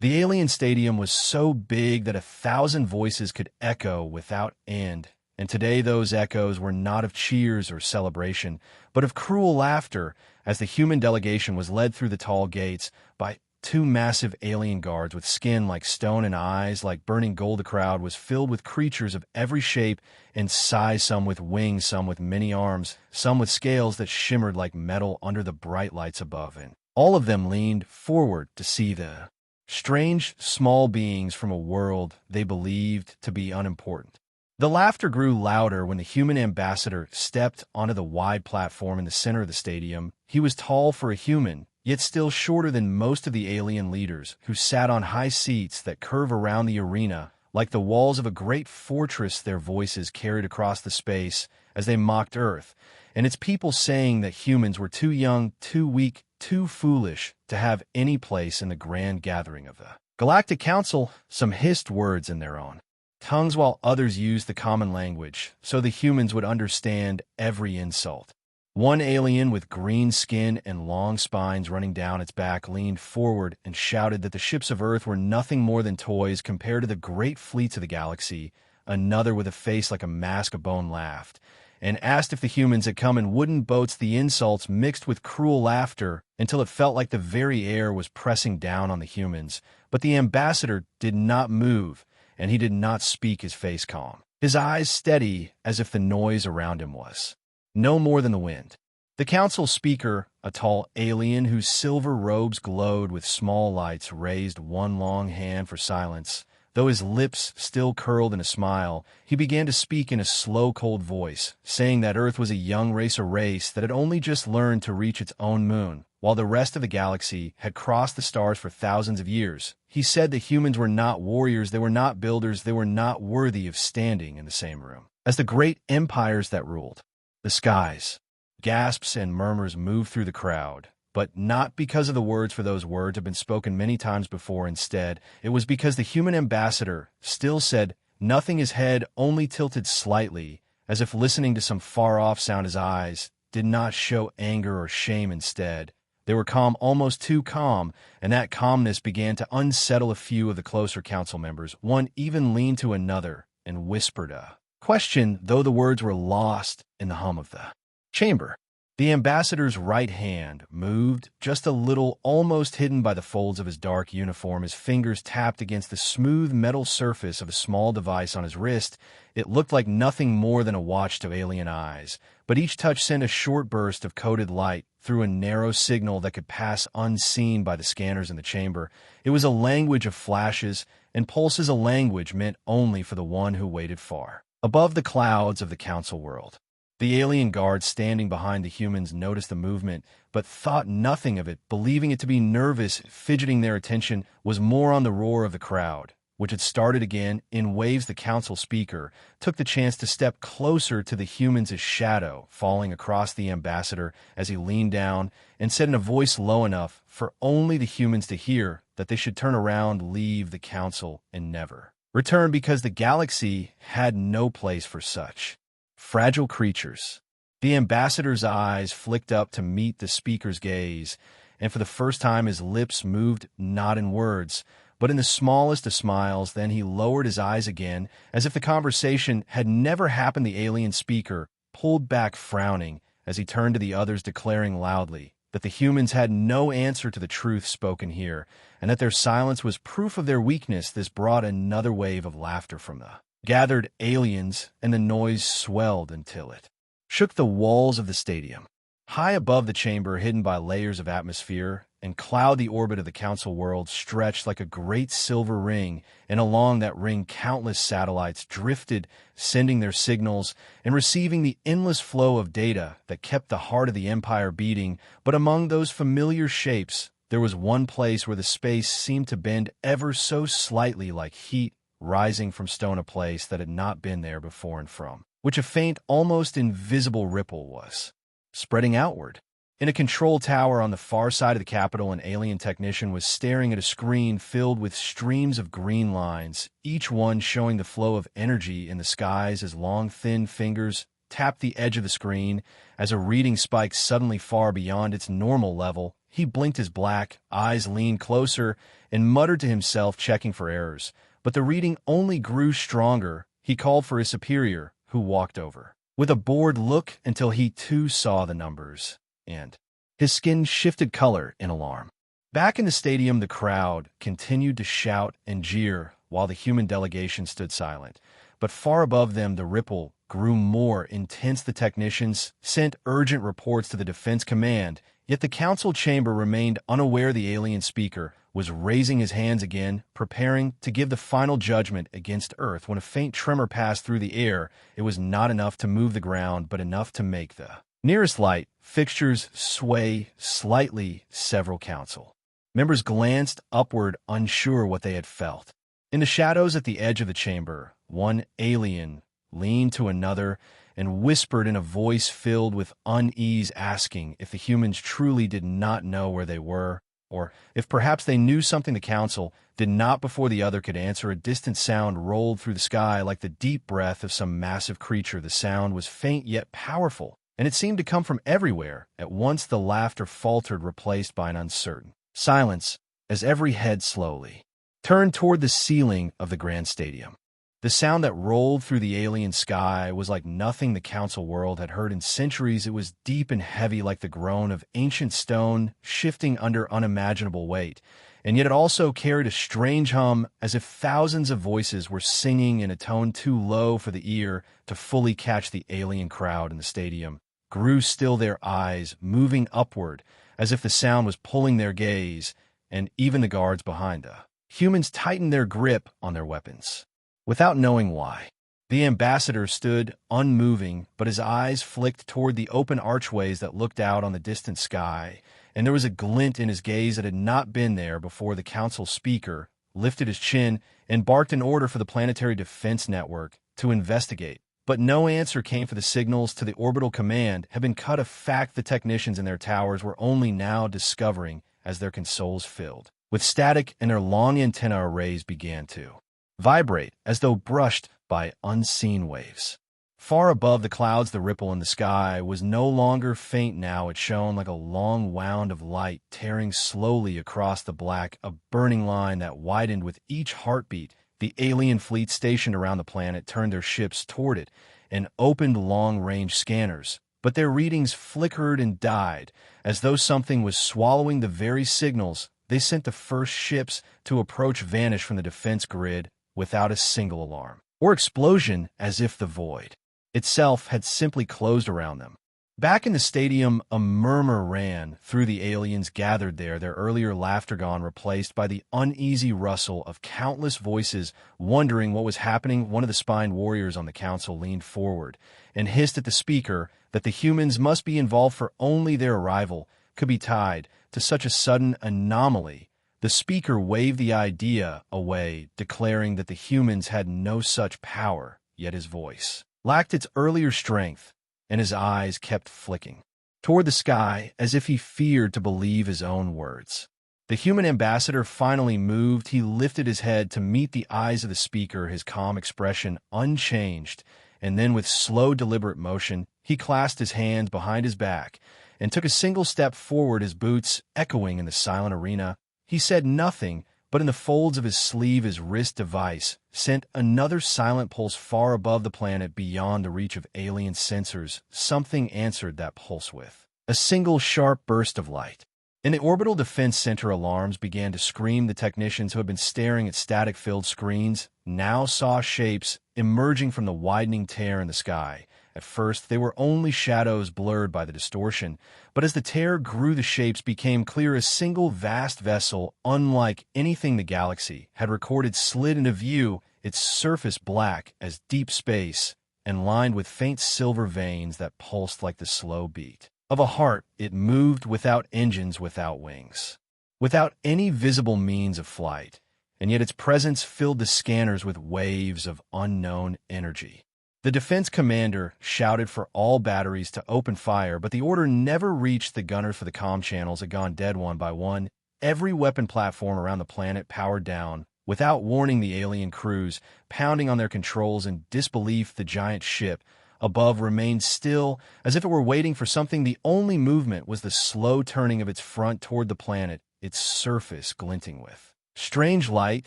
The alien stadium was so big that 1,000 voices could echo without end, and today those echoes were not of cheers or celebration, but of cruel laughter as the human delegation was led through the tall gates by two massive alien guards with skin like stone and eyes like burning gold. The crowd was filled with creatures of every shape and size, some with wings, some with many arms, some with scales that shimmered like metal under the bright lights above, and all of them leaned forward to see the strange, small beings from a world they believed to be unimportant. The laughter grew louder when the human ambassador stepped onto the wide platform in the center of the stadium. He was tall for a human, yet still shorter than most of the alien leaders, who sat on high seats that curve around the arena like the walls of a great fortress. Their voices carried across the space as they mocked Earth, and its people, saying that humans were too young, too weak, too foolish to have any place in the grand gathering of the Galactic Council. Some hissed words in their own tongues while others used the common language so the humans would understand every insult. One alien with green skin and long spines running down its back leaned forward and shouted that the ships of Earth were nothing more than toys compared to the great fleets of the galaxy. Another with a face like a mask of bone laughed and asked if the humans had come in wooden boats. The insults mixed with cruel laughter until it felt like the very air was pressing down on the humans. But the ambassador did not move, and he did not speak, his face calm, his eyes steady, as if the noise around him was no more than the wind. The council speaker, a tall alien whose silver robes glowed with small lights, raised one long hand for silence. Though his lips still curled in a smile, he began to speak in a slow, cold voice, saying that Earth was a young race, a race that had only just learned to reach its own moon, while the rest of the galaxy had crossed the stars for thousands of years. He said that humans were not warriors, they were not builders, they were not worthy of standing in the same room as the great empires that ruled the skies. Gasps and murmurs moved through the crowd, but not because of the words, for those words had been spoken many times before. Instead, it was because the human ambassador still said nothing, his head only tilted slightly, as if listening to some far-off sound. His eyes did not show anger or shame. Instead, they were calm, almost too calm, and that calmness began to unsettle a few of the closer council members. One even leaned to another and whispered a question, though the words were lost in the hum of the chamber. The ambassador's right hand moved just a little, almost hidden by the folds of his dark uniform. His fingers tapped against the smooth metal surface of a small device on his wrist. It looked like nothing more than a watch to alien eyes, but each touch sent a short burst of coded light through a narrow signal that could pass unseen by the scanners in the chamber. It was a language of flashes and pulses, a language meant only for the one who waited far above the clouds of the council world. The alien guards standing behind the humans noticed the movement, but thought nothing of it, believing it to be nervous. Fidgeting, their attention was more on the roar of the crowd, which had started again in waves. The council speaker took the chance to step closer to the humans, his shadow falling across the ambassador as he leaned down, and said in a voice low enough for only the humans to hear that they should turn around, leave the council, and never return, because the galaxy had no place for such fragile creatures. The ambassador's eyes flicked up to meet the speaker's gaze, and for the first time his lips moved, not in words, but in the smallest of smiles. Then he lowered his eyes again, as if the conversation had never happened. The alien speaker pulled back, frowning, as he turned to the others, declaring loudly that the humans had no answer to the truth spoken here, and that their silence was proof of their weakness. This brought another wave of laughter from the gathered aliens, and the noise swelled until it shook the walls of the stadium. High above the chamber, hidden by layers of atmosphere and cloud, the orbit of the council world stretched like a great silver ring, and along that ring countless satellites drifted, sending their signals and receiving the endless flow of data that kept the heart of the empire beating. But among those familiar shapes, there was one place where the space seemed to bend ever so slightly, like heat rising from stone, a place that had not been there before, and from which a faint, almost invisible ripple was spreading outward. In a control tower on the far side of the Capitol, an alien technician was staring at a screen filled with streams of green lines, each one showing the flow of energy in the skies as long, thin fingers tapped the edge of the screen. As a reading spiked suddenly far beyond its normal level, He blinked his black eyes, leaned closer, and muttered to himself, checking for errors. But the reading only grew stronger. He called for his superior, who walked over with a bored look until he too saw the numbers, and his skin shifted color in alarm. Back in the stadium, the crowd continued to shout and jeer while the human delegation stood silent. But far above them, the ripple grew more intense. The technicians sent urgent reports to the Defense Command, yet the council chamber remained unaware. The alien speaker was raising his hands again, preparing to give the final judgment against Earth when a faint tremor passed through the air. It was not enough to move the ground, but enough to make the nearest light fixtures sway slightly. Several council members glanced upward, unsure what they had felt. In the shadows at the edge of the chamber, one alien leaned to another and whispered in a voice filled with unease, asking if the humans truly did not know where they were, or if perhaps they knew something the council did not. Before the other could answer, a distant sound rolled through the sky like the deep breath of some massive creature. The sound was faint yet powerful, and it seemed to come from everywhere. At once the laughter faltered, replaced by an uncertain silence, as every head slowly turned toward the ceiling of the grand stadium. The sound that rolled through the alien sky was like nothing the council world had heard in centuries. It was deep and heavy, like the groan of ancient stone shifting under unimaginable weight, and yet it also carried a strange hum, as if thousands of voices were singing in a tone too low for the ear to fully catch. The alien crowd in the stadium grew still, their eyes moving upward, as if the sound was pulling their gaze, and even the guards behind the humans tightened their grip on their weapons. Without knowing why, the ambassador stood unmoving, but his eyes flicked toward the open archways that looked out on the distant sky, and there was a glint in his gaze that had not been there before. The council speaker lifted his chin and barked an order for the Planetary Defense Network to investigate. But no answer came, for the signals to the orbital command had been cut, a fact the technicians in their towers were only now discovering as their consoles filled with static and their long antenna arrays began to vibrate as though brushed by unseen waves. Far above the clouds, the ripple in the sky was no longer faint now. It shone like a long wound of light tearing slowly across the black, a burning line that widened with each heartbeat. The alien fleet stationed around the planet turned their ships toward it and opened long-range scanners, but their readings flickered and died, as though something was swallowing the very signals they sent. The first ships to approach vanished from the defense grid without a single alarm or explosion, as if the void itself had simply closed around them. Back in the stadium, a murmur ran through the aliens gathered there, their earlier laughter gone, replaced by the uneasy rustle of countless voices wondering what was happening. One of the spine warriors on the council leaned forward and hissed at the speaker that the humans must be involved, for only their arrival could be tied to such a sudden anomaly. The speaker waved the idea away, declaring that the humans had no such power, yet his voice lacked its earlier strength, and his eyes kept flicking toward the sky as if he feared to believe his own words. The human ambassador finally moved. He lifted his head to meet the eyes of the speaker, his calm expression unchanged, and then with slow, deliberate motion, he clasped his hands behind his back and took a single step forward, his boots echoing in the silent arena. He said nothing, but in the folds of his sleeve, his wrist device sent another silent pulse far above the planet, beyond the reach of alien sensors. Something answered that pulse with a single sharp burst of light. In the Orbital Defense Center, alarms began to scream. The technicians who had been staring at static-filled screens now saw shapes emerging from the widening tear in the sky. At first, they were only shadows blurred by the distortion, but as the tear grew, the shapes became clear. A single vast vessel, unlike anything the galaxy had recorded, slid into view, its surface black as deep space and lined with faint silver veins that pulsed like the slow beat of a heart. It moved without engines, without wings, without any visible means of flight, and yet its presence filled the scanners with waves of unknown energy. The defense commander shouted for all batteries to open fire, but the order never reached the gunners, for the comm channels had gone dead one by one. Every weapon platform around the planet powered down. Without warning, the alien crews pounding on their controls in disbelief. The giant ship, above remained still, as if it were waiting for something. The only movement was the slow turning of its front toward the planet, its surface glinting with strange light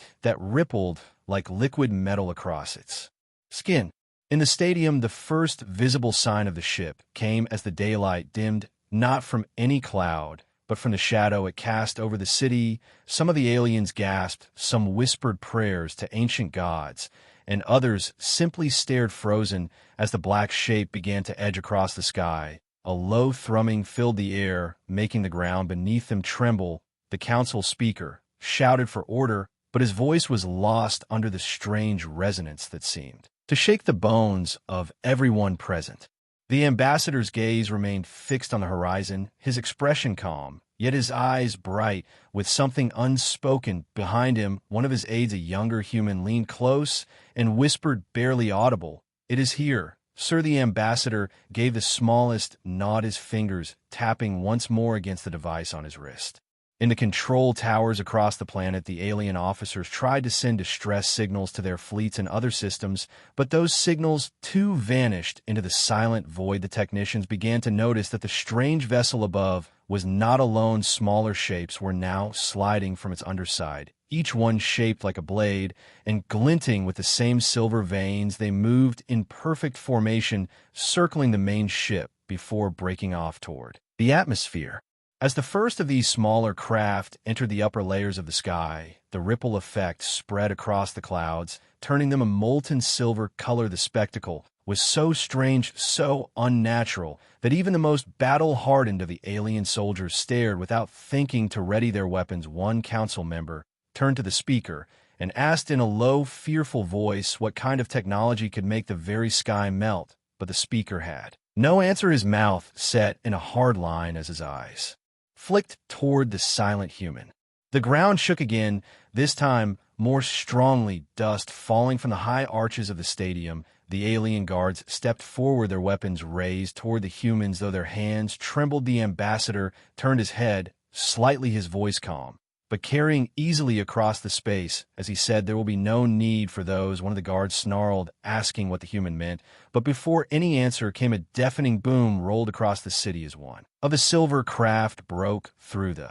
that rippled like liquid metal across its skin. In the stadium, the first visible sign of the ship came as the daylight dimmed, not from any cloud, but from the shadow it cast over the city. Some of the aliens gasped, some whispered prayers to ancient gods, and others simply stared frozen as the black shape began to edge across the sky. A low thrumming filled the air, making the ground beneath them tremble. The council speaker shouted for order, but his voice was lost under the strange resonance that seemed to shake the bones of everyone present. The ambassador's gaze remained fixed on the horizon, his expression calm, yet his eyes bright with something unspoken. Behind him, one of his aides, a younger human, leaned close and whispered, barely audible, "It is here." Sir, the ambassador gave the smallest nod, his fingers tapping once more against the device on his wrist. In the control towers across the planet, the alien officers tried to send distress signals to their fleets and other systems, but those signals too vanished into the silent void. The technicians began to notice that the strange vessel above was not alone. Smaller shapes were now sliding from its underside, each one shaped like a blade and glinting with the same silver veins. They moved in perfect formation, circling the main ship before breaking off toward the atmosphere. As the first of these smaller craft entered the upper layers of the sky, the ripple effect spread across the clouds, turning them a molten silver color. The spectacle was so strange, so unnatural, that even the most battle-hardened of the alien soldiers stared without thinking to ready their weapons. One council member turned to the speaker and asked in a low, fearful voice what kind of technology could make the very sky melt, but the speaker had no answer, his mouth set in a hard line as his eyes flicked toward the silent human. The ground shook again, this time more strongly, dust falling from the high arches of the stadium. The alien guards stepped forward, their weapons raised toward the humans, though their hands trembled. The ambassador turned his head, slightly, his voice calm, but carrying easily across the space, as he said, "There will be no need for those." One of the guards snarled, asking what the human meant, but before any answer came, a deafening boom rolled across the city as one of the silver craft broke through the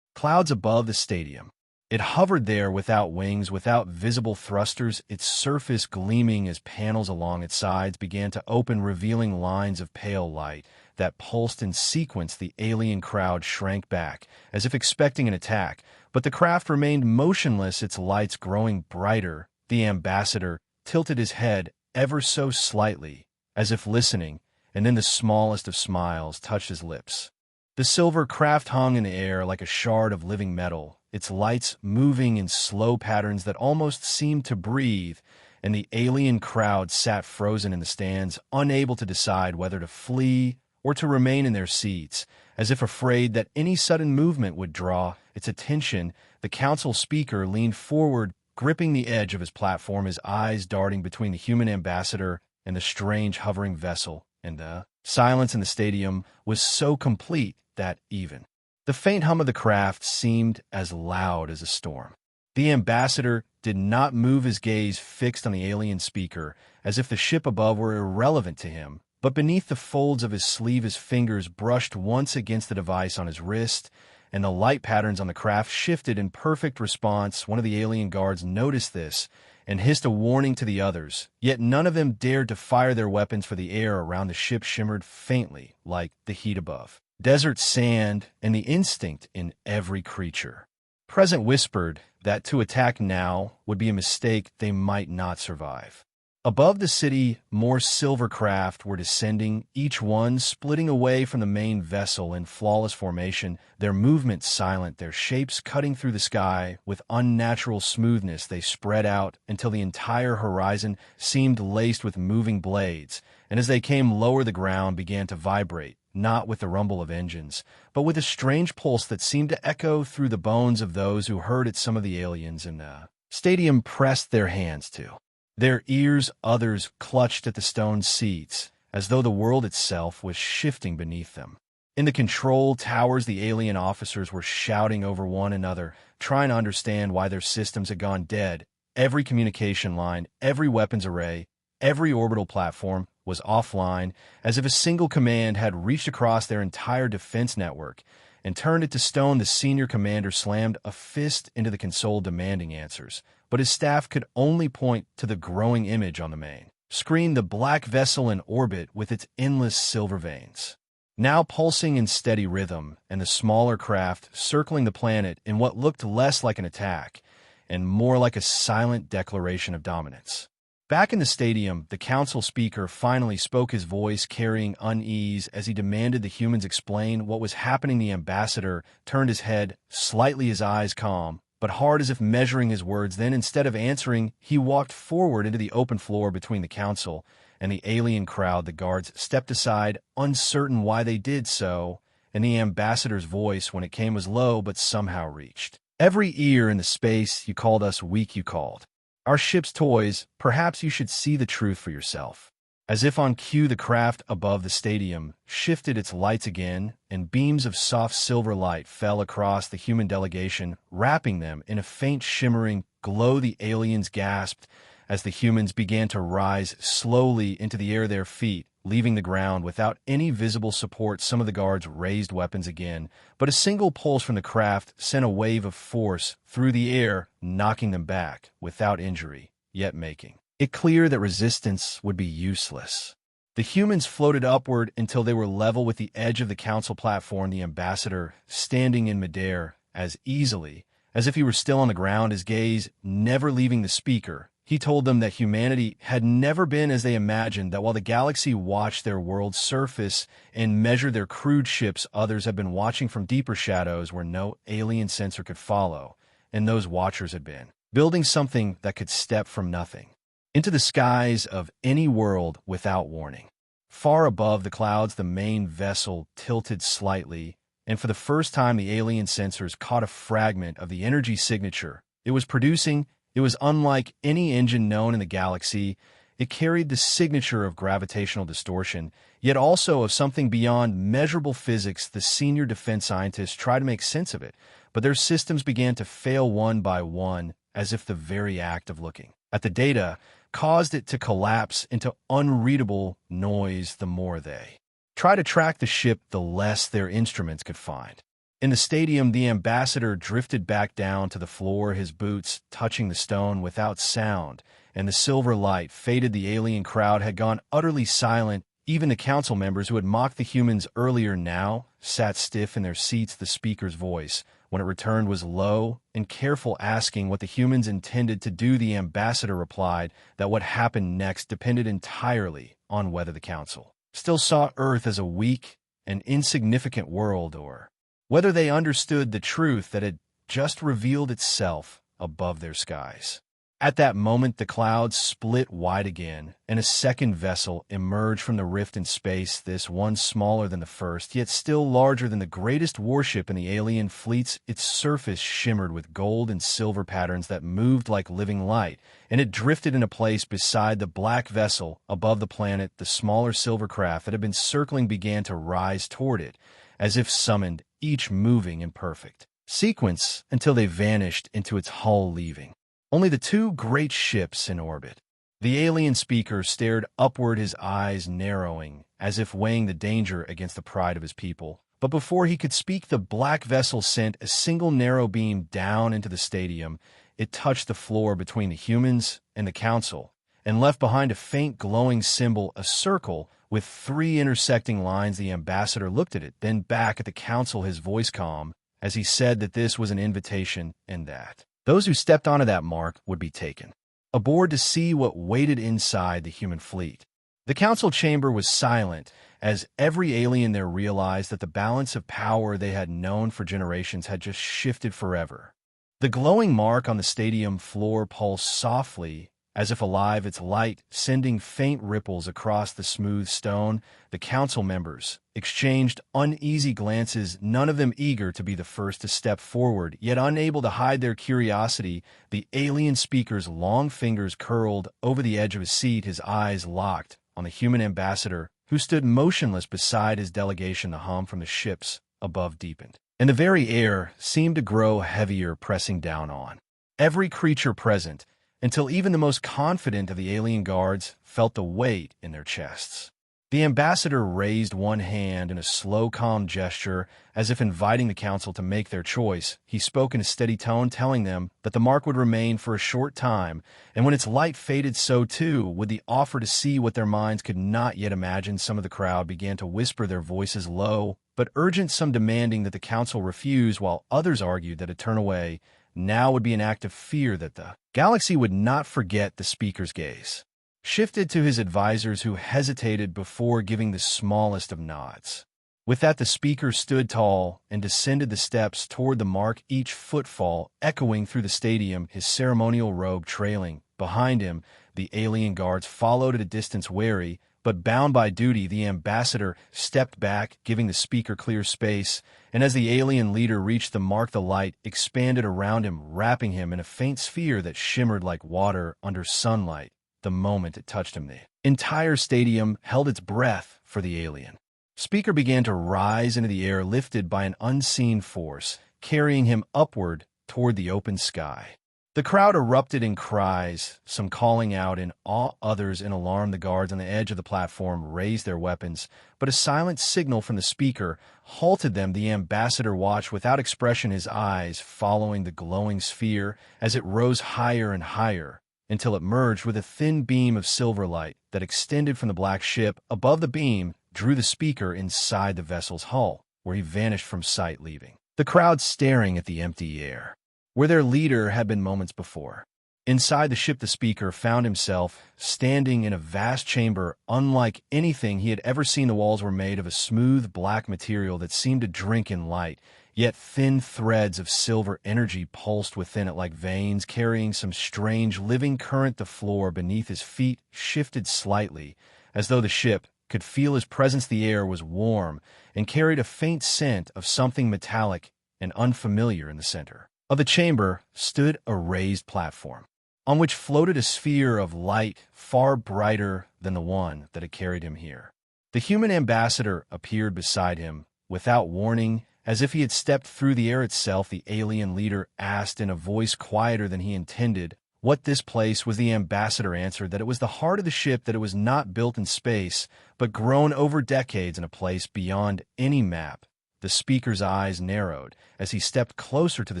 clouds above the stadium. It hovered there without wings, without visible thrusters, its surface gleaming as panels along its sides began to open, revealing lines of pale light that pulsed in sequence. The alien crowd shrank back, as if expecting an attack, but the craft remained motionless, its lights growing brighter. The ambassador tilted his head ever so slightly, as if listening, and then the smallest of smiles touched his lips. The silver craft hung in the air like a shard of living metal, its lights moving in slow patterns that almost seemed to breathe, and the alien crowd sat frozen in the stands, unable to decide whether to flee or to remain in their seats, as if afraid that any sudden movement would draw its attention. The council speaker leaned forward, gripping the edge of his platform, his eyes darting between the human ambassador and the strange hovering vessel, and the silence in the stadium was so complete that even the faint hum of the craft seemed as loud as a storm. The ambassador did not move, his gaze fixed on the alien speaker, as if the ship above were irrelevant to him. But beneath the folds of his sleeve, his fingers brushed once against the device on his wrist, and the light patterns on the craft shifted in perfect response. One of the alien guards noticed this and hissed a warning to the others, yet none of them dared to fire their weapons, for the air around the ship shimmered faintly like the heat above desert sand, and the instinct in every creature present whispered that to attack now would be a mistake. They might not survive. Above the city, more silver craft were descending, each one splitting away from the main vessel in flawless formation, their movements silent, their shapes cutting through the sky with unnatural smoothness. They spread out until the entire horizon seemed laced with moving blades, and as they came lower, the ground began to vibrate, not with the rumble of engines, but with a strange pulse that seemed to echo through the bones of those who heard it. Some of the aliens in the stadium pressed their hands to their ears, others clutched at the stone seats, as though the world itself was shifting beneath them. In the control towers, the alien officers were shouting over one another, trying to understand why their systems had gone dead. Every communication line, every weapons array, every orbital platform was offline, as if a single command had reached across their entire defense network and turned it to stone. The senior commander slammed a fist into the console demanding answers, but his staff could only point to the growing image on the main screen, the black vessel in orbit with its endless silver veins, now pulsing in steady rhythm, and the smaller craft circling the planet in what looked less like an attack and more like a silent declaration of dominance. Back in the stadium, the council speaker finally spoke, his voice carrying unease as he demanded the humans explain what was happening. The ambassador turned his head slightly, his eyes calm, but hard, as if measuring his words. Then, instead of answering, he walked forward into the open floor between the council and the alien crowd. The guards stepped aside, uncertain why they did so, and the ambassador's voice, when it came, was low but somehow reached every ear. In the space you called us weak, you called our ship's toys. Perhaps you should see the truth for yourself. As if on cue, the craft above the stadium shifted its lights again, and beams of soft silver light fell across the human delegation, wrapping them in a faint shimmering glow. The aliens gasped as the humans began to rise slowly into the air, their feet leaving the ground without any visible support. Some of the guards raised weapons again, but a single pulse from the craft sent a wave of force through the air, knocking them back without injury, yet making it clear that resistance would be useless. The humans floated upward until they were level with the edge of the council platform, the ambassador standing in midair as easily as if he were still on the ground, his gaze never leaving the speaker. He told them that humanity had never been as they imagined, that while the galaxy watched their world surface and measure their crude ships, others had been watching from deeper shadows where no alien sensor could follow, and those watchers had been building something that could step from nothing into the skies of any world without warning. Far above the clouds, the main vessel tilted slightly, and for the first time the alien sensors caught a fragment of the energy signature it was producing. It was unlike any engine known in the galaxy. It carried the signature of gravitational distortion, yet also of something beyond measurable physics. The senior defense scientists tried to make sense of it, but their systems began to fail one by one, as if the very act of looking at the data caused it to collapse into unreadable noise. The more they tried to track the ship, the less their instruments could find. In the stadium, the ambassador drifted back down to the floor, his boots touching the stone without sound, and the silver light faded. The alien crowd had gone utterly silent. Even the council members who had mocked the humans earlier now sat stiff in their seats. The speaker's voice, when it returned, was low and careful, asking what the humans intended to do. The ambassador replied that what happened next depended entirely on whether the council still saw Earth as a weak and insignificant world, or whether they understood the truth that had just revealed itself above their skies. At that moment, the clouds split wide again, and a second vessel emerged from the rift in space, this one smaller than the first, yet still larger than the greatest warship in the alien fleets. Its surface shimmered with gold and silver patterns that moved like living light, and it drifted into place beside the black vessel above the planet. The smaller silver craft that had been circling began to rise toward it, as if summoned, each moving in perfect sequence until they vanished into its hull, leaving only the two great ships in orbit. The alien speaker stared upward, his eyes narrowing, as if weighing the danger against the pride of his people. But before he could speak, the black vessel sent a single narrow beam down into the stadium. It touched the floor between the humans and the council, and left behind a faint glowing symbol, a circle with three intersecting lines. The ambassador looked at it, then back at the council, his voice calm, as he said that this was an invitation and that those who stepped onto that mark would be taken aboard to see what waited inside the human fleet. The council chamber was silent, as every alien there realized that the balance of power they had known for generations had just shifted forever. The glowing mark on the stadium floor pulsed softly, as if alive, its light sending faint ripples across the smooth stone. The council members exchanged uneasy glances, none of them eager to be the first to step forward, yet unable to hide their curiosity. The alien speaker's long fingers curled over the edge of his seat, his eyes locked on the human ambassador, who stood motionless beside his delegation. The hum from the ships above deepened, and the very air seemed to grow heavier, pressing down on every creature present. until even the most confident of the alien guards felt the weight in their chests. The ambassador raised one hand in a slow, calm gesture, as if inviting the council to make their choice. He spoke in a steady tone, telling them that the mark would remain for a short time, and when its light faded, so too would the offer to see what their minds could not yet imagine. Some of the crowd began to whisper, their voices low but urgent, some demanding that the council refuse, while others argued that a turn away now would be an act of fear, that the galaxy would not forget. The speaker's gaze shifted to his advisors, who hesitated before giving the smallest of nods. With that, the speaker stood tall and descended the steps toward the mark, each footfall echoing through the stadium, his ceremonial robe trailing. Behind him, the alien guards followed at a distance, wary but bound by duty. The ambassador stepped back, giving the speaker clear space, and as the alien leader reached the mark, the light expanded around him, wrapping him in a faint sphere that shimmered like water under sunlight. The moment it touched him, the entire stadium held its breath for the alien. Speaker began to rise into the air, lifted by an unseen force, carrying him upward toward the open sky. The crowd erupted in cries, some calling out in awe, others in alarm. The guards on the edge of the platform raised their weapons, but a silent signal from the speaker halted them. The ambassador watched without expression, his eyes following the glowing sphere as it rose higher and higher, until it merged with a thin beam of silver light that extended from the black ship. Above the beam drew the speaker inside the vessel's hull, where he vanished from sight, leaving the crowd staring at the empty air, where their leader had been moments before. Inside the ship, the speaker found himself standing in a vast chamber unlike anything he had ever seen. The walls were made of a smooth black material that seemed to drink in light, yet thin threads of silver energy pulsed within it like veins, carrying some strange living current. The floor beneath his feet shifted slightly, as though the ship could feel his presence. The air was warm and carried a faint scent of something metallic and unfamiliar. In the center of the chamber stood a raised platform, on which floated a sphere of light far brighter than the one that had carried him here. The human ambassador appeared beside him without warning, as if he had stepped through the air itself. The alien leader asked in a voice quieter than he intended what this place was. The ambassador answered that it was the heart of the ship, that it was not built in space, but grown over decades in a place beyond any map. The speaker's eyes narrowed as he stepped closer to the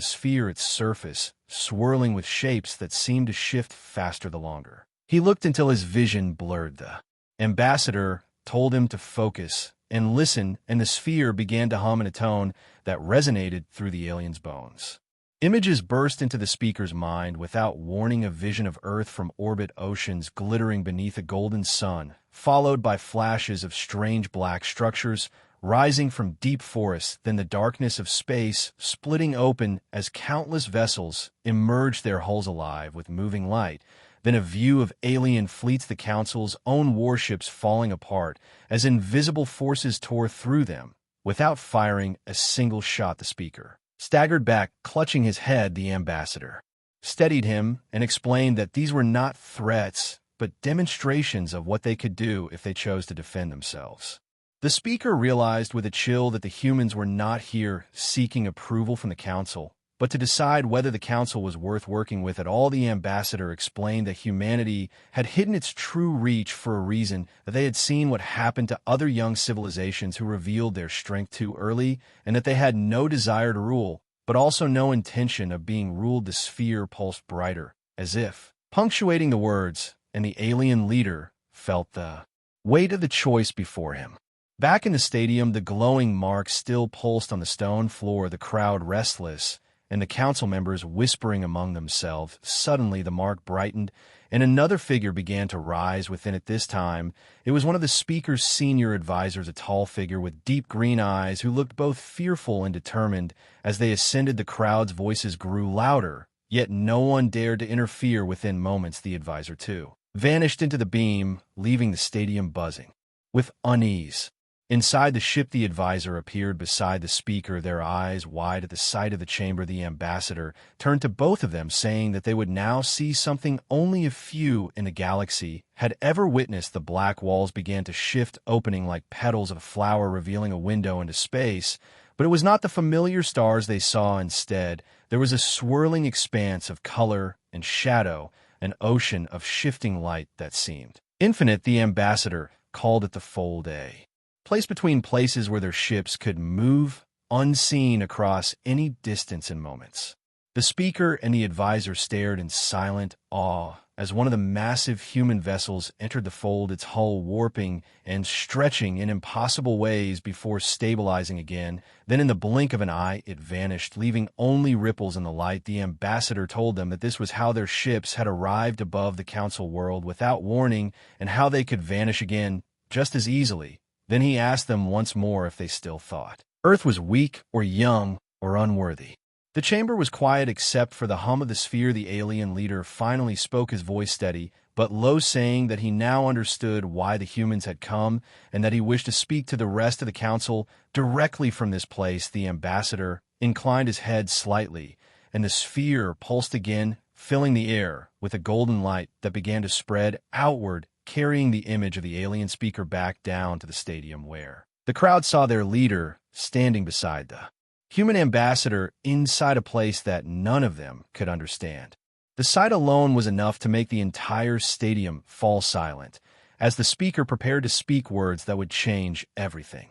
sphere, its surface swirling with shapes that seemed to shift faster the longer he looked, until his vision blurred. The ambassador told him to focus and listen, and the sphere began to hum in a tone that resonated through the alien's bones. Images burst into the speaker's mind without warning, a vision of Earth from orbit, oceans glittering beneath a golden sun, followed by flashes of strange black structures rising from deep forests, then the darkness of space splitting open as countless vessels emerged, their hulls alive with moving light, then a view of alien fleets, the council's own warships falling apart as invisible forces tore through them. Without firing a single shot, the speaker staggered back, clutching his head. The ambassador steadied him and explained that these were not threats, but demonstrations of what they could do if they chose to defend themselves. The speaker realized with a chill that the humans were not here seeking approval from the council, but to decide whether the council was worth working with at all. The ambassador explained that humanity had hidden its true reach for a reason, that they had seen what happened to other young civilizations who revealed their strength too early, and that they had no desire to rule, but also no intention of being ruled. The sphere pulsed brighter, as if punctuating the words, and the alien leader felt the weight of the choice before him. Back in the stadium, the glowing mark still pulsed on the stone floor, the crowd restless, and the council members whispering among themselves. Suddenly the mark brightened, and another figure began to rise within it. This time, it was one of the speaker's senior advisors, a tall figure with deep green eyes who looked both fearful and determined. As they ascended, the crowd's voices grew louder, yet no one dared to interfere. Within moments, the advisor, too, vanished into the beam, leaving the stadium buzzing with unease. Inside the ship, the advisor appeared beside the speaker, their eyes wide at the sight of the chamber. The ambassador turned to both of them, saying that they would now see something only a few in the galaxy had ever witnessed. The black walls began to shift, opening like petals of a flower, revealing a window into space. But it was not the familiar stars they saw. Instead, there was a swirling expanse of color and shadow, an ocean of shifting light that seemed infinite. The ambassador called it the Fold A, place between places where their ships could move unseen across any distance in moments. The speaker and the advisor stared in silent awe as one of the massive human vessels entered the fold, its hull warping and stretching in impossible ways before stabilizing again. Then in the blink of an eye, it vanished, leaving only ripples in the light. The ambassador told them that this was how their ships had arrived above the council world without warning and how they could vanish again just as easily. Then he asked them once more if they still thought Earth was weak or young or unworthy. The chamber was quiet except for the hum of the sphere. The alien leader finally spoke, his voice steady but low, saying that he now understood why the humans had come and that he wished to speak to the rest of the council directly from this place. The ambassador inclined his head slightly, and the sphere pulsed again, filling the air with a golden light that began to spread outward, carrying the image of the alien speaker back down to the stadium, where the crowd saw their leader standing beside the human ambassador inside a place that none of them could understand. The sight alone was enough to make the entire stadium fall silent as the speaker prepared to speak words that would change everything.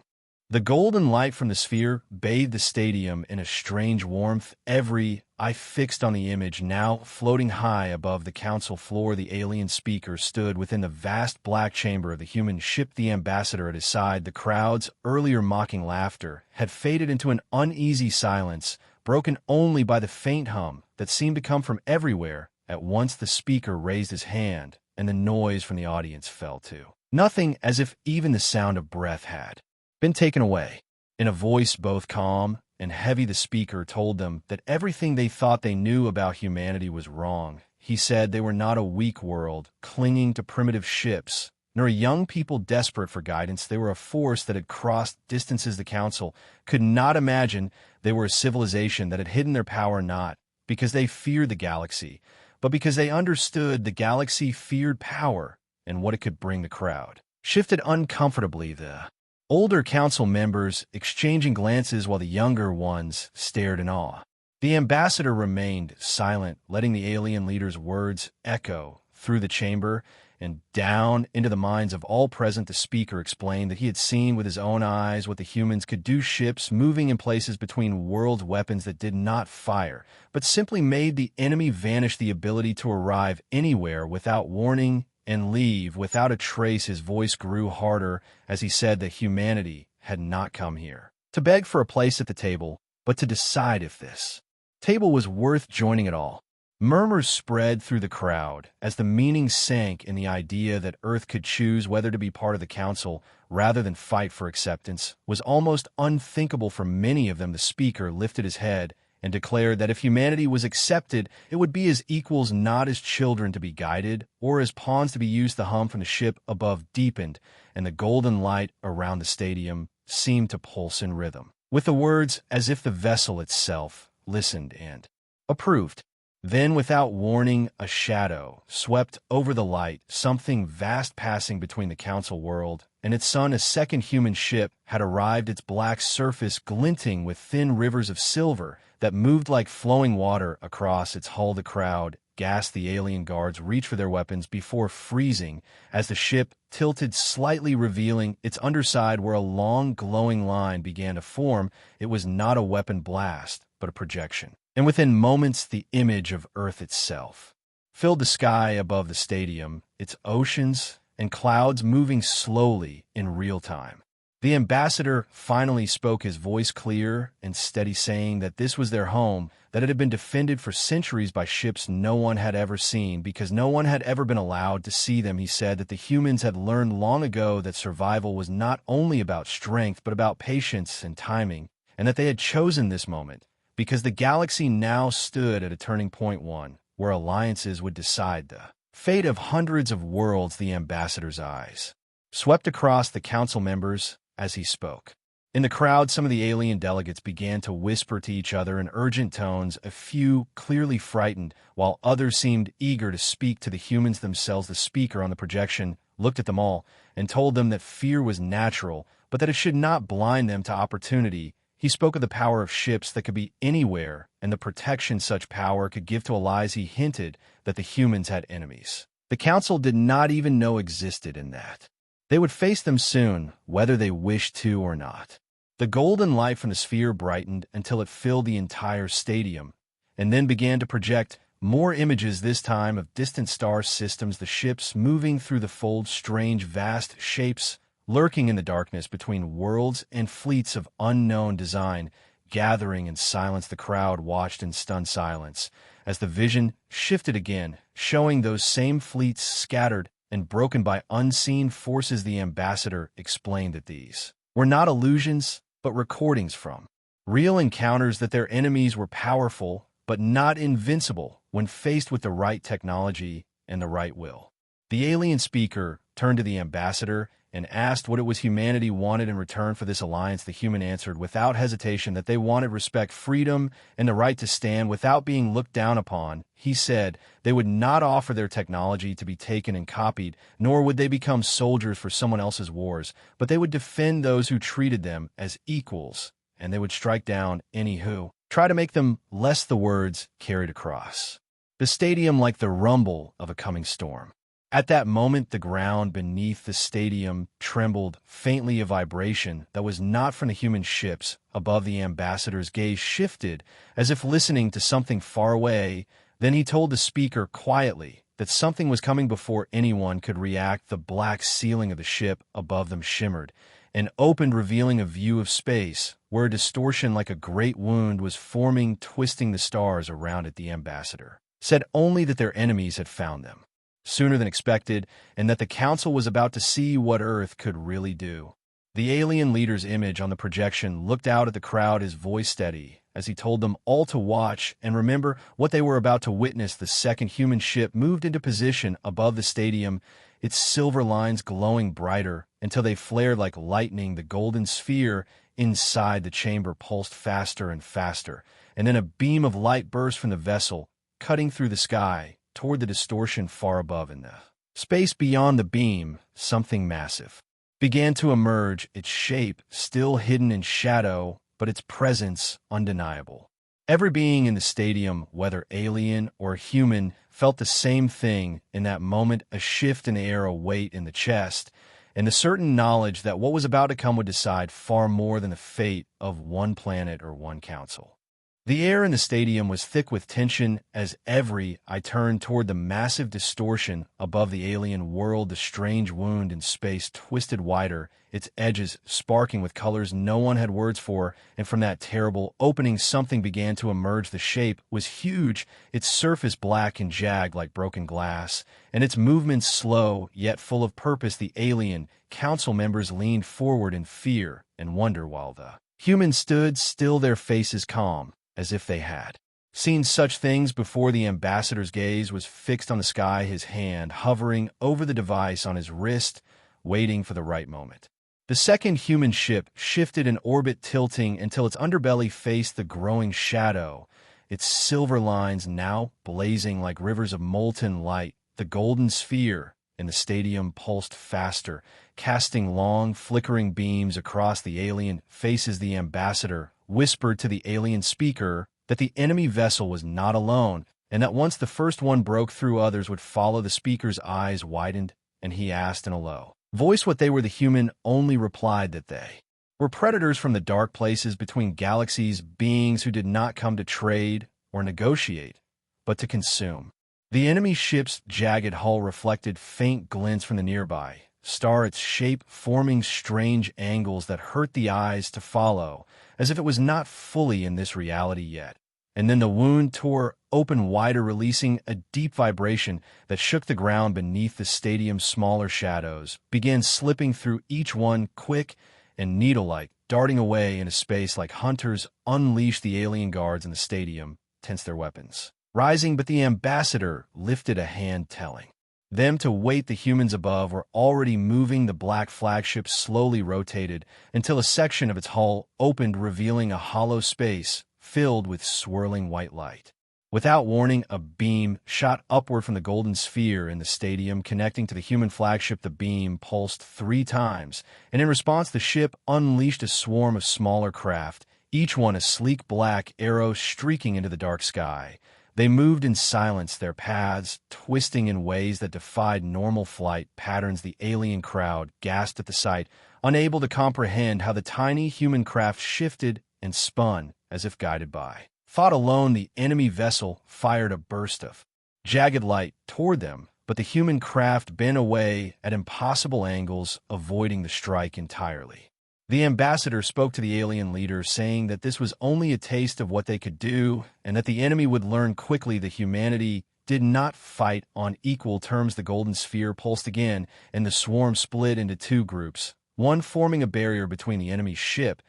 The golden light from the sphere bathed the stadium in a strange warmth. Every eye fixed on the image now floating high above the council floor. The alien speaker stood within the vast black chamber of the human ship, the ambassador at his side. The crowd's earlier mocking laughter had faded into an uneasy silence, broken only by the faint hum that seemed to come from everywhere. At once the speaker raised his hand, and the noise from the audience fell to nothing, as if even the sound of breath had been taken away. In a voice both calm and heavy, the speaker told them that everything they thought they knew about humanity was wrong. He said they were not a weak world clinging to primitive ships, nor a young people desperate for guidance. They were a force that had crossed distances the council could not imagine. They were a civilization that had hidden their power not because they feared the galaxy, but because they understood the galaxy feared power and what it could bring. The crowd shifted uncomfortably, the older council members exchanging glances while the younger ones stared in awe. The ambassador remained silent, letting the alien leader's words echo through the chamber and down into the minds of all present. The speaker explained that he had seen with his own eyes what the humans could do, ships moving in places between worlds, weapons that did not fire, but simply made the enemy vanish, the ability to arrive anywhere without warning and leave without a trace. His voice grew harder as he said that humanity had not come here to beg for a place at the table, but to decide if this table was worth joining at all. Murmurs spread through the crowd as the meaning sank in the idea that Earth could choose whether to be part of the council rather than fight for acceptance was almost unthinkable for many of them. The speaker lifted his head and declared that if humanity was accepted, it would be as equals, not as children to be guided or as pawns to be used. The hum from the ship above deepened, and the golden light around the stadium seemed to pulse in rhythm with the words, as if the vessel itself listened and approved. Then, without warning, a shadow swept over the light, something vast passing between the council world and its sun. A second human ship had arrived, its black surface glinting with thin rivers of silver that moved like flowing water across its hull. The crowd gasped. The alien guards reached for their weapons before freezing as the ship tilted slightly, revealing its underside where a long glowing line began to form. It was not a weapon blast, but a projection. And within moments, the image of Earth itself filled the sky above the stadium, its oceans and clouds moving slowly in real time. The ambassador finally spoke, his voice clear and steady, saying that this was their home, that it had been defended for centuries by ships no one had ever seen because no one had ever been allowed to see them. He said that the humans had learned long ago that survival was not only about strength but about patience and timing, and that they had chosen this moment because the galaxy now stood at a turning point, one where alliances would decide the fate of hundreds of worlds. The ambassador's eyes swept across the council members as he spoke. In the crowd, some of the alien delegates began to whisper to each other in urgent tones, a few clearly frightened, while others seemed eager to speak to the humans themselves. The speaker on the projection looked at them all and told them that fear was natural, but that it should not blind them to opportunity. He spoke of the power of ships that could be anywhere and the protection such power could give to allies. He hinted that the humans had enemies the Council did not even know existed, and that they would face them soon, whether they wished to or not. The golden light from the sphere brightened until it filled the entire stadium, and then began to project more images, this time of distant star systems, the ships moving through the fold, strange, vast shapes lurking in the darkness between worlds, and fleets of unknown design gathering in silence. The crowd watched in stunned silence as the vision shifted again, showing those same fleets scattered and broken by unseen forces. The ambassador explained that these were not illusions, but recordings from real encounters, that their enemies were powerful, but not invincible when faced with the right technology and the right will. The alien speaker turned to the ambassador and asked what it was humanity wanted in return for this alliance. The human answered without hesitation that they wanted respect, freedom, and the right to stand without being looked down upon. He said they would not offer their technology to be taken and copied, nor would they become soldiers for someone else's wars, but they would defend those who treated them as equals, and they would strike down any who try to make them less. The words carried across the stadium like the rumble of a coming storm. At that moment, the ground beneath the stadium trembled faintly, a vibration that was not from the human ships above. The ambassador's gaze shifted, as if listening to something far away. Then he told the speaker quietly that something was coming before anyone could react. The black ceiling of the ship above them shimmered and opened, revealing a view of space where a distortion like a great wound was forming, twisting the stars around it. The ambassador said only that their enemies had found them sooner than expected, and that the Council was about to see what Earth could really do. The alien leader's image on the projection looked out at the crowd, his voice steady, as he told them all to watch and remember what they were about to witness. The second human ship moved into position above the stadium, its silver lines glowing brighter until they flared like lightning. The golden sphere inside the chamber pulsed faster and faster, and then a beam of light burst from the vessel, cutting through the sky toward the distortion far above. In the space beyond the beam, something massive began to emerge, its shape still hidden in shadow, but its presence undeniable. Every being in the stadium, whether alien or human, felt the same thing in that moment, a shift in the air, a weight in the chest, and the certain knowledge that what was about to come would decide far more than the fate of one planet or one council. The air in the stadium was thick with tension as every eye turned toward the massive distortion above the alien world. The strange wound in space twisted wider, its edges sparking with colors no one had words for, and from that terrible opening something began to emerge. The shape was huge, its surface black and jagged like broken glass, and its movements slow yet full of purpose. The alien council members leaned forward in fear and wonder, while the humans stood still, their faces calm, as if they had seen such things before. The ambassador's gaze was fixed on the sky, his hand hovering over the device on his wrist, waiting for the right moment. The second human ship shifted in orbit, tilting until its underbelly faced the growing shadow, its silver lines now blazing like rivers of molten light. The golden sphere in the stadium pulsed faster, casting long, flickering beams across the alien faces. The ambassador whispered to the alien speaker that the enemy vessel was not alone, and that once the first one broke through, others would follow. The speaker's eyes widened, and he asked in a low voice what they were. The human only replied that they were predators from the dark places between galaxies, beings who did not come to trade or negotiate, but to consume. The enemy ship's jagged hull reflected faint glints from the nearby star, its shape forming strange angles that hurt the eyes to follow, as if it was not fully in this reality yet. And then the wound tore open wider, releasing a deep vibration that shook the ground beneath the stadium's smaller shadows, began slipping through each one, quick and needle-like, darting away into space like hunters unleashed. The alien guards in the stadium tensed their weapons, rising, but the ambassador lifted a hand, telling them to wait. The humans above were already moving. The black flagship slowly rotated until a section of its hull opened, revealing a hollow space filled with swirling white light. Without warning, a beam shot upward from the golden sphere in the stadium, connecting to the human flagship. The beam pulsed 3 times, and in response, the ship unleashed a swarm of smaller craft, each one a sleek black arrow streaking into the dark sky. They moved in silence, their paths twisting in ways that defied normal flight patterns. The alien crowd gasped at the sight, unable to comprehend how the tiny human craft shifted and spun as if guided by thought alone. The enemy vessel fired a burst of jagged light toward them, but the human craft bent away at impossible angles, avoiding the strike entirely. The ambassador spoke to the alien leader, saying that this was only a taste of what they could do, and that the enemy would learn quickly that humanity did not fight on equal terms. The golden sphere pulsed again, and the swarm split into two groups, one forming a barrier between the enemy's ship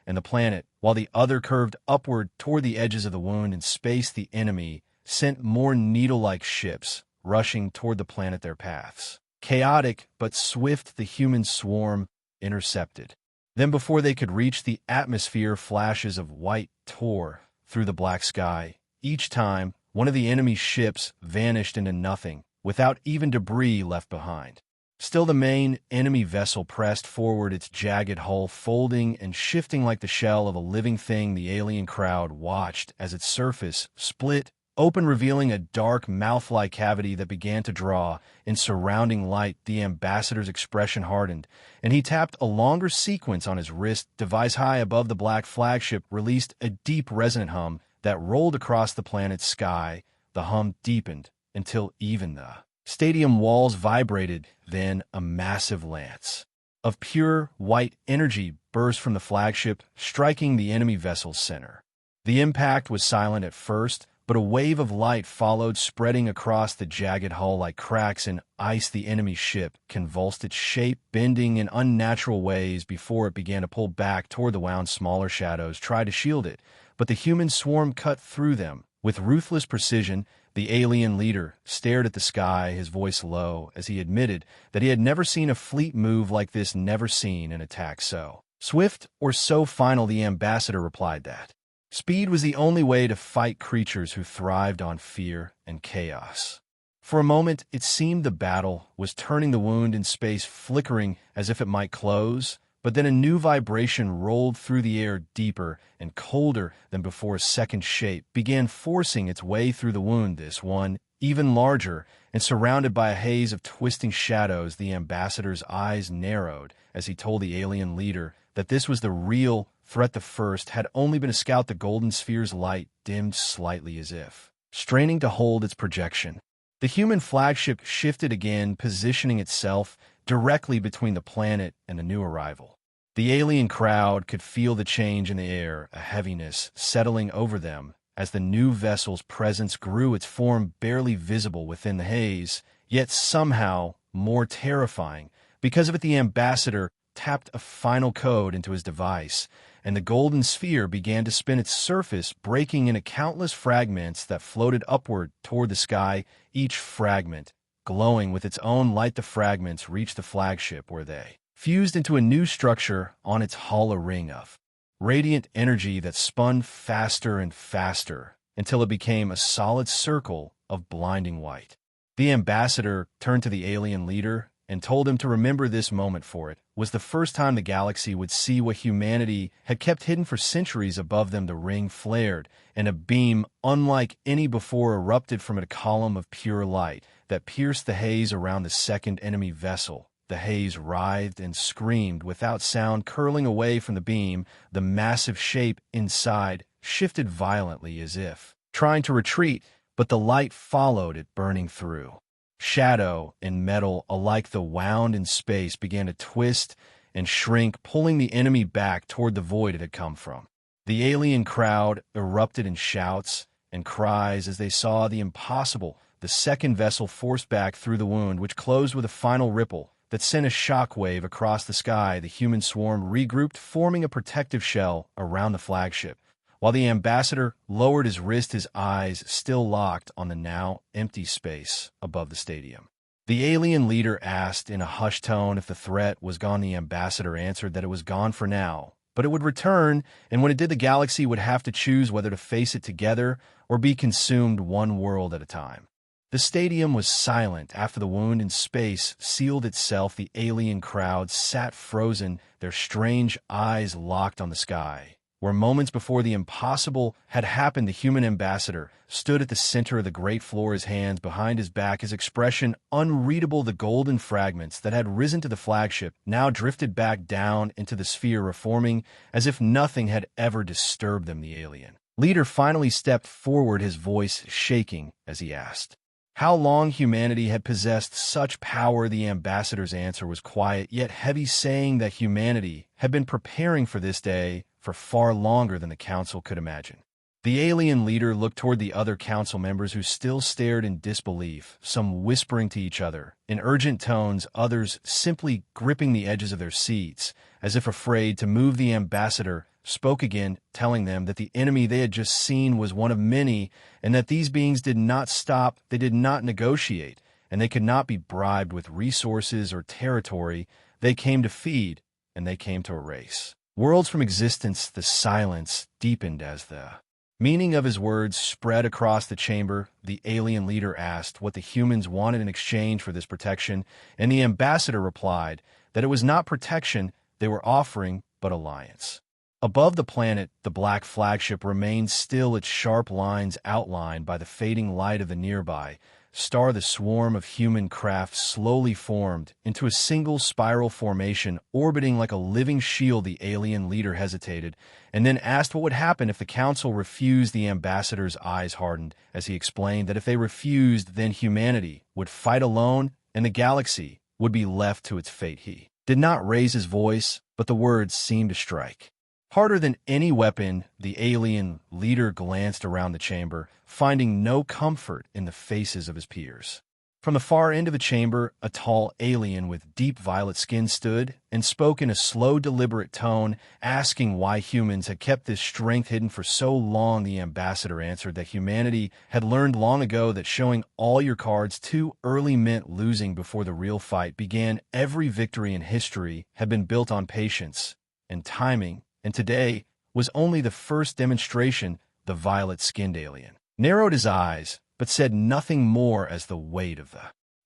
and the planet, while the other curved upward toward the edges of the wound in space. The enemy sent more needle-like ships, rushing toward the planet, their paths chaotic but swift. The human swarm intercepted. Then before they could reach the atmosphere, flashes of white tore through the black sky. Each time, one of the enemy's ships vanished into nothing, without even debris left behind. Still, the main enemy vessel pressed forward, its jagged hull folding and shifting like the shell of a living thing. The alien crowd watched as its surface split open, revealing a dark, mouth-like cavity that began to draw in surrounding light. The ambassador's expression hardened, and he tapped a longer sequence on his wrist. Device high above the black flagship released a deep, resonant hum that rolled across the planet's sky. The hum deepened until even the stadium walls vibrated. Then a massive lance of pure white energy burst from the flagship, striking the enemy vessel's center. The impact was silent at first, but a wave of light followed, spreading across the jagged hull like cracks in ice. The enemy ship convulsed its shape, bending in unnatural ways before it began to pull back toward the wound. Smaller shadows tried to shield it, but the human swarm cut through them with ruthless precision. The alien leader stared at the sky, his voice low, as he admitted that he had never seen a fleet move like this, never seen an attack so swift or so final. The ambassador replied that speed was the only way to fight creatures who thrived on fear and chaos. For a moment, it seemed the battle was turning. The wound in space flickering as if it might close, but then a new vibration rolled through the air, deeper and colder than before. A second shape began forcing its way through the wound, this one even larger and surrounded by a haze of twisting shadows. The ambassador's eyes narrowed as he told the alien leader that this was the real threat. The first had only been a scout. The golden sphere's light dimmed slightly as if straining to hold its projection. The human flagship shifted again, positioning itself directly between the planet and the new arrival. The alien crowd could feel the change in the air, a heaviness settling over them as the new vessel's presence grew, its form barely visible within the haze, yet somehow more terrifying. Because of it, the ambassador tapped a final code into his device, and the golden sphere began to spin its surface, breaking into countless fragments that floated upward toward the sky, each fragment glowing with its own light. The fragments reached the flagship, where they fused into a new structure on its hull, a ring of radiant energy that spun faster and faster until it became a solid circle of blinding white. The ambassador turned to the alien leader and told him to remember this moment, for it was the first time the galaxy would see what humanity had kept hidden for centuries. Above them, the ring flared, and a beam unlike any before erupted from it, a column of pure light that pierced the haze around the second enemy vessel. The haze writhed and screamed without sound, curling away from the beam. The massive shape inside shifted violently as if trying to retreat, but the light followed it, burning through. Shadow and metal alike, the wound in space began to twist and shrink, pulling the enemy back toward the void it had come from. The alien crowd erupted in shouts and cries as they saw the impossible. The second vessel forced back through the wound, which closed with a final ripple that sent a shockwave across the sky. The human swarm regrouped, forming a protective shell around the flagship, while the ambassador lowered his wrist, his eyes still locked on the now empty space above the stadium. The alien leader asked in a hushed tone if the threat was gone. The ambassador answered that it was gone for now, but it would return, and when it did, the galaxy would have to choose whether to face it together or be consumed one world at a time. The stadium was silent after the wound in space sealed itself. The alien crowd sat frozen, their strange eyes locked on the sky. where moments before the impossible had happened, the human ambassador stood at the center of the great floor, his hands behind his back, his expression unreadable. The golden fragments that had risen to the flagship now drifted back down into the sphere, reforming as if nothing had ever disturbed them. The alien leader finally stepped forward, his voice shaking as he asked how long humanity had possessed such power. The ambassador's answer was quiet yet heavy, saying that humanity had been preparing for this day for far longer than the council could imagine. The alien leader looked toward the other council members, who still stared in disbelief, some whispering to each other in urgent tones, others simply gripping the edges of their seats as if afraid to move. The ambassador spoke again, telling them that the enemy they had just seen was one of many, and that these beings did not stop, they did not negotiate, and they could not be bribed with resources or territory. They came to feed, and they came to erase worlds from existence. The silence deepened as the meaning of his words spread across the chamber. The alien leader asked what the humans wanted in exchange for this protection, and the ambassador replied that it was not protection they were offering, but alliance. Above the planet, the black flagship remained still, its sharp lines outlined by the fading light of the nearby star. The swarm of human craft slowly formed into a single spiral formation, orbiting like a living shield. The alien leader hesitated and then asked what would happen if the council refused. The ambassador's eyes hardened as he explained that if they refused, then humanity would fight alone and the galaxy would be left to its fate. He did not raise his voice, but the words seemed to strike harder than any weapon. The alien leader glanced around the chamber, finding no comfort in the faces of his peers. From the far end of the chamber, a tall alien with deep violet skin stood and spoke in a slow, deliberate tone, asking why humans had kept this strength hidden for so long. The ambassador answered that humanity had learned long ago that showing all your cards too early meant losing before the real fight began. Every victory in history had been built on patience and timing, and today was only the first demonstration. The violet-skinned alien narrowed his eyes, but said nothing more as the weight of the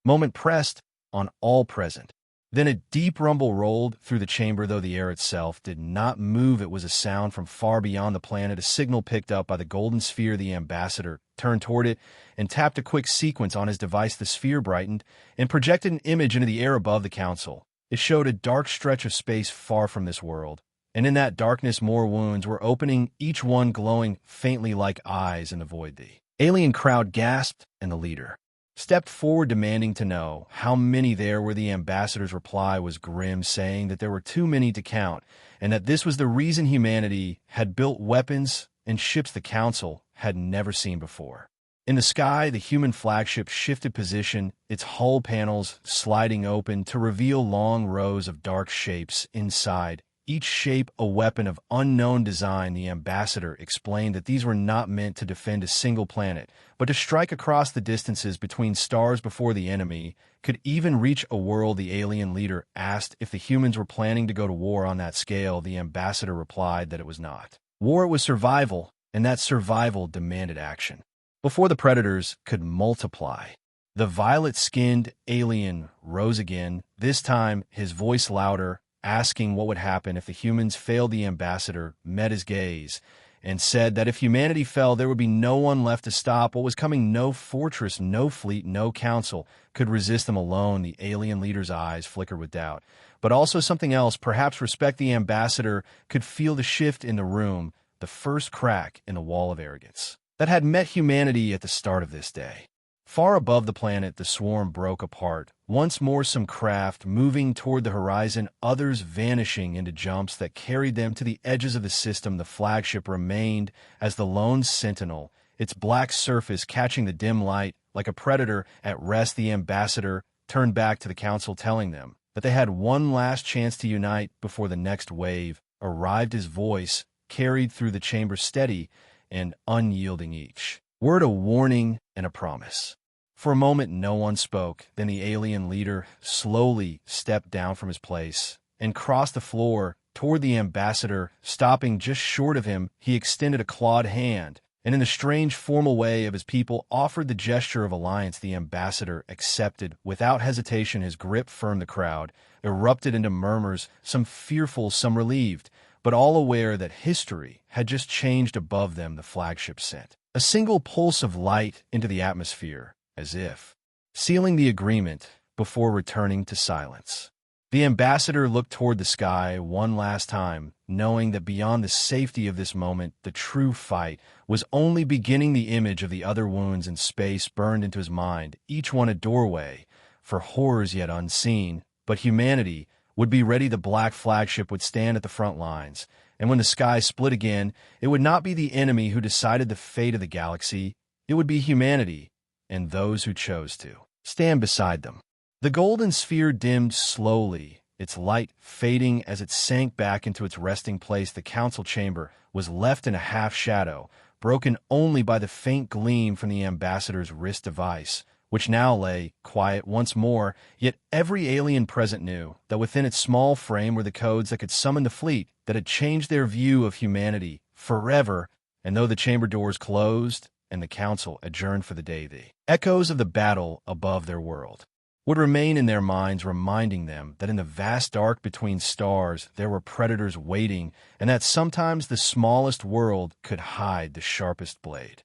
moment pressed on all present. Then a deep rumble rolled through the chamber, though the air itself did not move. It was a sound from far beyond the planet, a signal picked up by the golden sphere. The ambassador turned toward it and tapped a quick sequence on his device. The sphere brightened and projected an image into the air above the council. It showed a dark stretch of space far from this world, and in that darkness more wounds were opening, each one glowing faintly like eyes in the void. The alien crowd gasped, and the leader stepped forward, demanding to know how many there were. The ambassador's reply was grim, saying that there were too many to count, and that this was the reason humanity had built weapons and ships the council had never seen before. In the sky, the human flagship shifted position, its hull panels sliding open to reveal long rows of dark shapes inside, each shape a weapon of unknown design. The ambassador explained that these were not meant to defend a single planet, but to strike across the distances between stars before the enemy could even reach a world. The alien leader asked if the humans were planning to go to war on that scale. The ambassador replied that it was not war, it was survival, and that survival demanded action before the predators could multiply. The violet-skinned alien rose again, this time his voice louder, asking what would happen if the humans failed. The ambassador met his gaze and said that if humanity fell, there would be no one left to stop what was coming. No fortress, no fleet, no council could resist them alone. The alien leader's eyes flickered with doubt, but also something else, perhaps respect. The ambassador could feel the shift in the room, the first crack in the wall of arrogance that had met humanity at the start of this day. Far above the planet, the swarm broke apart. Once more, some craft moving toward the horizon, others vanishing into jumps that carried them to the edges of the system. The flagship remained as the lone sentinel, its black surface catching the dim light like a predator at rest. The ambassador turned back to the council, telling them that they had one last chance to unite before the next wave arrived. His voice carried through the chamber, steady and unyielding, each word a warning and a promise. For a moment, no one spoke. Then the alien leader slowly stepped down from his place and crossed the floor toward the ambassador. Stopping just short of him, he extended a clawed hand and, in the strange formal way of his people, offered the gesture of alliance. The ambassador accepted without hesitation. His grip firm. The crowd erupted into murmurs, some fearful, some relieved, but all aware that history had just changed above them. The flagship sent a single pulse of light into the atmosphere, as if sealing the agreement before returning to silence. The ambassador looked toward the sky one last time, knowing that beyond the safety of this moment, the true fight was only beginning. The image of the other wounds in space burned into his mind, each one a doorway for horrors yet unseen. But humanity would be ready. The black flagship would stand at the front lines, and when the sky split again, it would not be the enemy who decided the fate of the galaxy. It would be humanity and those who chose to stand beside them. The golden sphere dimmed slowly, its light fading as it sank back into its resting place. The council chamber was left in a half-shadow, broken only by the faint gleam from the ambassador's wrist device, which now lay quiet once more. Yet every alien present knew that within its small frame were the codes that could summon the fleet that had changed their view of humanity forever. And though the chamber doors closed and the council adjourned for the day, the echoes of the battle above their world would remain in their minds, reminding them that in the vast dark between stars there were predators waiting, and that sometimes the smallest world could hide the sharpest blade.